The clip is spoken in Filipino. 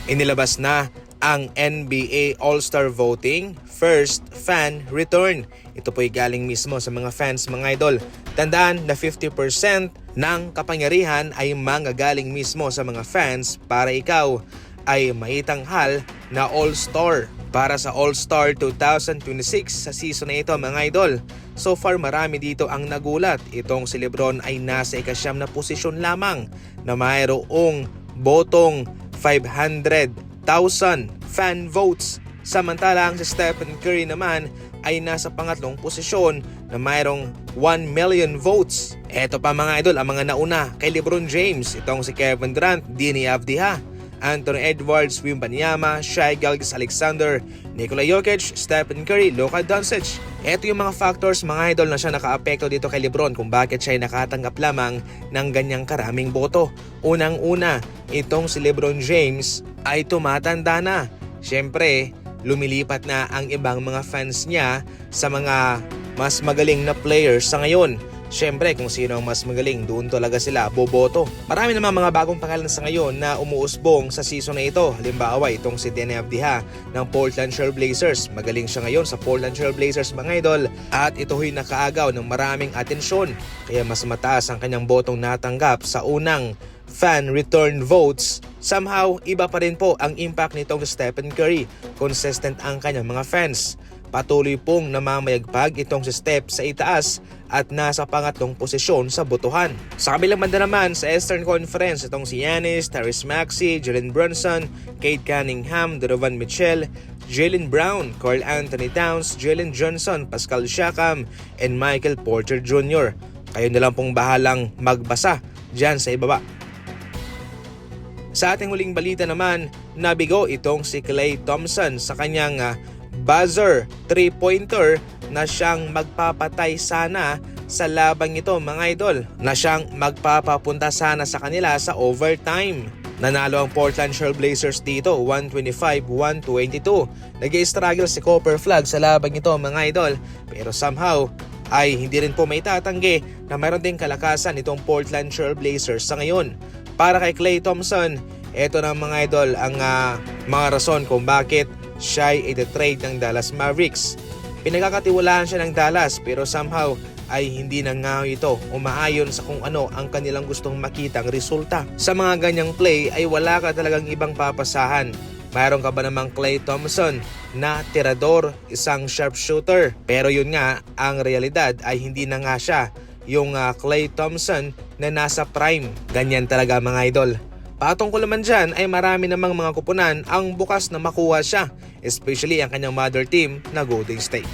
Inilabas na ang NBA All-Star Voting First Fan Return. Ito po'y galing mismo sa mga fans, mga idol. Tandaan na 50% ng kapangyarihan ay manggagaling mismo sa mga fans para ikaw ay maitanghal na All-Star para sa All-Star 2026 sa season na ito, mga idol. So far marami dito ang nagulat. Itong si Lebron ay nasa ika-9 na posisyon lamang na mayroong botong 500,000 fan votes. Samantalang si Stephen Curry naman ay nasa pangatlong posisyon na mayroong 1 million votes. Eto pa, mga idol, ang mga nauna kay LeBron James. Itong si Kevin Durant, Deni Avdija, Anthony Edwards, Wembanyama, Shai Gilgeous-Alexander, Nikola Jokic, Stephen Curry, Luka Doncic. Ito yung mga factors, mga idol, na siya nakaapekto dito kay Lebron kung bakit siya ay nakatanggap lamang ng ganyang karaming boto. Unang-una, itong si LeBron James ay tumatanda na. Siyempre, lumilipat na ang ibang mga fans niya sa mga mas magaling na players sa ngayon. Siyempre, kung sino ang mas magaling, doon talaga sila boboto. Marami naman mga bagong pangalan sa ngayon na umuusbong sa season na ito. Halimbawa, itong si Deni Avdija ng Portland Trail Blazers. Magaling siya ngayon sa Portland Trail Blazers, mga idol. At ito ho'y nakaagaw ng maraming atensyon. Kaya mas mataas ang kanyang botong natanggap sa unang fan return votes. Somehow, iba pa rin po ang impact nitong Stephen Curry. Consistent ang kanyang mga fans. Patuloy pong namamayagpag itong si Steph sa itaas at nasa pangatlong posisyon sa botohan. Sa kabilang banda naman sa Eastern Conference, itong si Giannis, Tyrese Maxey, Jalen Brunson, Cade Cunningham, Donovan Mitchell, Jaylen Brown, Karl Anthony Towns, Jalen Johnson, Pascal Siakam, and Michael Porter Jr. Kayo na lang pong bahalang magbasa dyan sa ibaba. Sa ating huling balita naman, nabigo itong si Klay Thompson sa kanyang buzzer 3-pointer na siyang magpapatay sana sa labang ito, mga idol, na siyang magpapapunta sana sa kanila sa overtime. Nanalo ang Portland Trail Blazers dito 125-122. Nag-i-struggle si Cooper Flagg sa labang ito, mga idol, pero somehow ay hindi rin po may tatanggi na mayroon ding kalakasan itong Portland Trail Blazers sa ngayon. Para kay Klay Thompson, eto na, mga idol, ang mga rason kung bakit siya ay i-trade ng Dallas Mavericks. Pinagkakatiwalaan siya ng Dallas pero somehow ay hindi na nga ito umaayon sa kung ano ang kanilang gustong makitang resulta. Sa mga ganyang play ay wala ka talagang ibang papasahan. Mayroon ka ba namang Klay Thompson na tirador, isang sharpshooter? Pero yun nga, ang realidad ay hindi na nga siya yung Klay Thompson na nasa prime. Ganyan talaga, mga idol. Patungkol naman dyan ay marami namang mga kupunan ang bukas na makuha siya, especially ang kanyang mother team na Golden State.